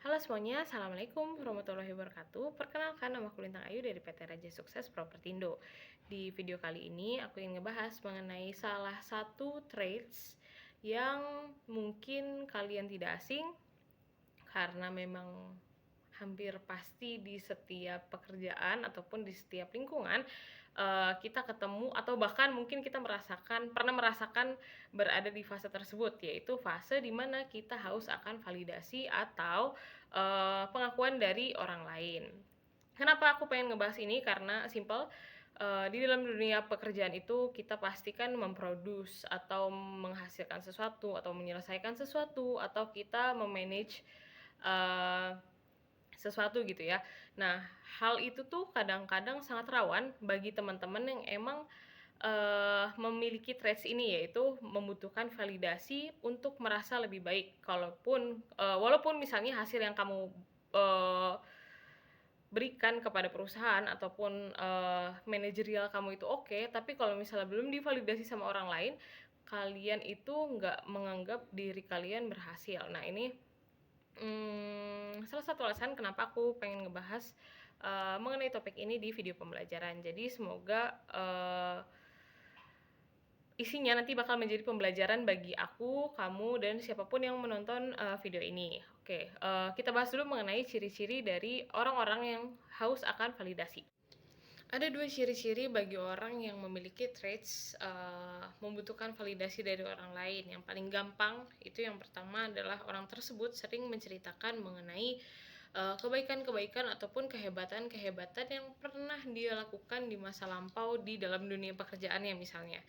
Halo semuanya, Assalamualaikum warahmatullahi wabarakatuh. Perkenalkan, nama aku Lintang Ayu dari PT Raja Sukses Propertindo. Di video kali ini, aku ingin ngebahas mengenai salah satu traits yang mungkin kalian tidak asing, karena memang hampir pasti di setiap pekerjaan ataupun di setiap lingkungan kita ketemu, atau bahkan mungkin kita pernah merasakan berada di fase tersebut, yaitu fase dimana kita haus akan validasi atau pengakuan dari orang lain. Kenapa aku pengen ngebahas ini? Karena simple, di dalam dunia pekerjaan itu kita pastikan memproduce atau menghasilkan sesuatu atau menyelesaikan sesuatu atau kita memanage sesuatu gitu ya. Nah, hal itu tuh kadang-kadang sangat rawan bagi teman-teman yang emang memiliki traits ini, yaitu membutuhkan validasi untuk merasa lebih baik. Walaupun misalnya hasil yang kamu berikan kepada perusahaan ataupun manajerial kamu itu oke, tapi kalau misalnya belum divalidasi sama orang lain, kalian itu nggak menganggap diri kalian berhasil. Nah, ini salah satu alasan kenapa aku pengen ngebahas mengenai topik ini di video pembelajaran. Jadi semoga isinya nanti bakal menjadi pembelajaran bagi aku, kamu, dan siapapun yang menonton video ini. Oke, kita bahas dulu mengenai ciri-ciri dari orang-orang yang haus akan validasi. Ada dua ciri-ciri bagi orang yang memiliki traits membutuhkan validasi dari orang lain. Yang paling gampang itu yang pertama adalah orang tersebut sering menceritakan mengenai kebaikan-kebaikan ataupun kehebatan-kehebatan yang pernah dia lakukan di masa lampau di dalam dunia pekerjaannya misalnya.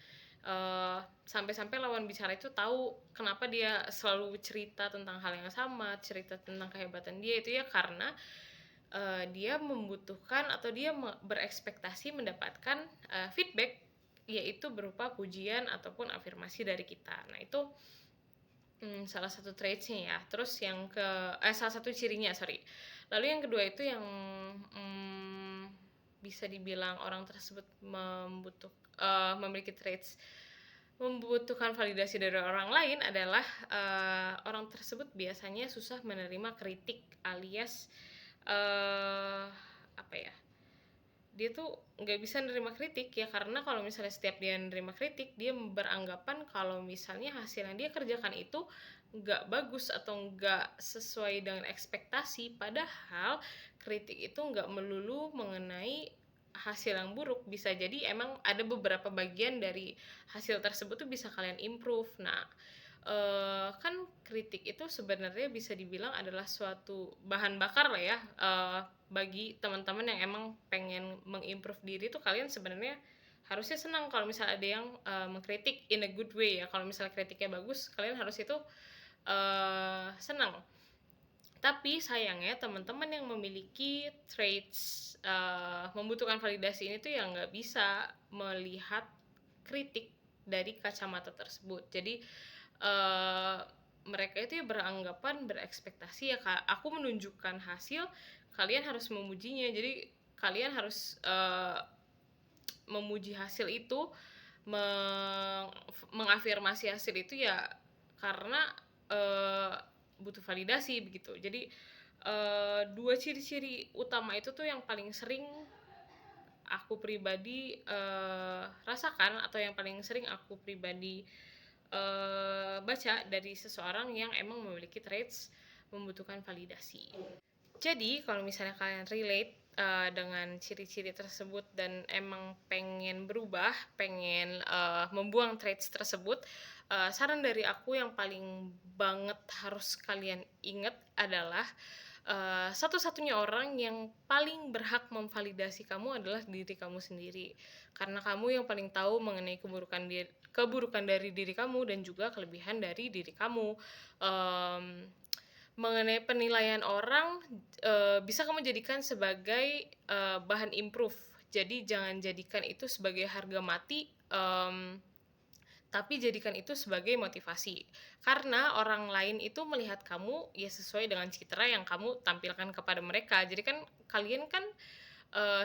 Sampai-sampai lawan bicara itu tahu kenapa dia selalu cerita tentang hal yang sama, cerita tentang kehebatan dia itu ya karena dia membutuhkan atau dia berekspektasi mendapatkan feedback, yaitu berupa pujian ataupun afirmasi dari kita. Nah, itu salah satu traitsnya ya. Terus salah satu cirinya, sorry. Lalu yang kedua itu yang bisa dibilang orang tersebut memiliki traits membutuhkan validasi dari orang lain adalah orang tersebut biasanya susah menerima kritik, alias dia tuh nggak bisa nerima kritik ya, karena kalau misalnya setiap dia nerima kritik, dia beranggapan kalau misalnya hasil yang dia kerjakan itu nggak bagus atau nggak sesuai dengan ekspektasi, padahal kritik itu nggak melulu mengenai hasil yang buruk, bisa jadi emang ada beberapa bagian dari hasil tersebut tuh bisa kalian improve. Nah, kan kritik itu sebenarnya bisa dibilang adalah suatu bahan bakar lah ya, bagi teman-teman yang emang pengen mengimprove diri tuh. Kalian sebenarnya harusnya senang kalau misalnya ada yang mengkritik in a good way ya. Kalau misalnya kritiknya bagus, kalian harus itu senang. Tapi sayangnya teman-teman yang memiliki traits membutuhkan validasi ini tuh yang nggak bisa melihat kritik dari kacamata tersebut. Jadi mereka itu ya berekspektasi ya, aku menunjukkan hasil, kalian harus memujinya. Jadi kalian harus memuji hasil itu, mengafirmasi hasil itu ya karena butuh validasi begitu. Jadi dua ciri-ciri utama itu tuh yang paling sering aku pribadi rasakan, atau yang paling sering aku pribadi baca dari seseorang yang emang memiliki traits membutuhkan validasi. Jadi kalau misalnya kalian relate dengan ciri-ciri tersebut dan emang pengen berubah, pengen membuang traits tersebut, saran dari aku yang paling banget harus kalian ingat adalah satu-satunya orang yang paling berhak memvalidasi kamu adalah diri kamu sendiri, karena kamu yang paling tahu mengenai keburukan dari diri kamu dan juga kelebihan dari diri kamu. Mengenai penilaian orang bisa kamu jadikan sebagai bahan improve. Jadi jangan jadikan itu sebagai harga mati, tapi jadikan itu sebagai motivasi, karena orang lain itu melihat kamu ya sesuai dengan citra yang kamu tampilkan kepada mereka. Jadi kan kalian kan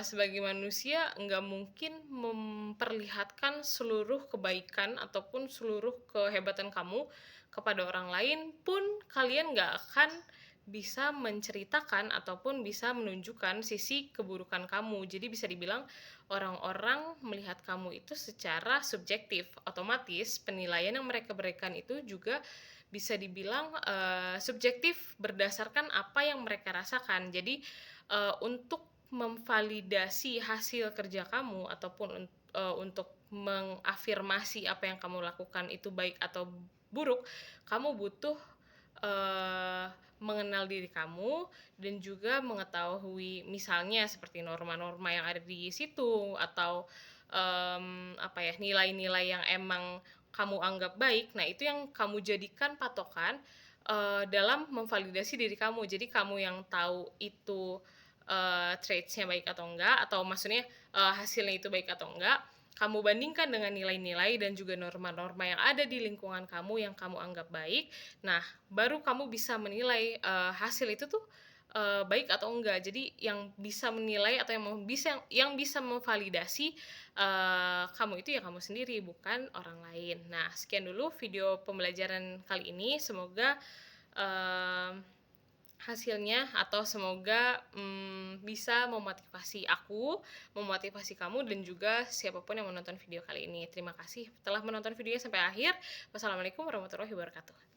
sebagai manusia nggak mungkin memperlihatkan seluruh kebaikan ataupun seluruh kehebatan kamu kepada orang lain, pun kalian nggak akan bisa menceritakan ataupun bisa menunjukkan sisi keburukan kamu. Jadi bisa dibilang orang-orang melihat kamu itu secara subjektif, otomatis penilaian yang mereka berikan itu juga bisa dibilang, subjektif berdasarkan apa yang mereka rasakan. Jadi, untuk memvalidasi hasil kerja kamu ataupun untuk mengafirmasi apa yang kamu lakukan itu baik atau buruk, kamu butuh, eee, mengenal diri kamu dan juga mengetahui misalnya seperti norma-norma yang ada di situ atau, apa ya, nilai-nilai yang emang kamu anggap baik. Nah, itu yang kamu jadikan patokan, dalam memvalidasi diri kamu. Jadi kamu yang tahu itu, traits-nya baik atau enggak, atau maksudnya, hasilnya itu baik atau enggak, kamu bandingkan dengan nilai-nilai dan juga norma-norma yang ada di lingkungan kamu yang kamu anggap baik. Nah, baru kamu bisa menilai, hasil itu tuh, baik atau enggak. Jadi yang bisa menilai atau yang bisa memvalidasi, kamu itu ya kamu sendiri, bukan orang lain. Nah, sekian dulu video pembelajaran kali ini, semoga, mmm, hasilnya atau semoga, bisa memotivasi aku, memotivasi kamu dan juga siapapun yang menonton video kali ini. Terima kasih telah menonton videonya sampai akhir. Wassalamualaikum warahmatullahi wabarakatuh.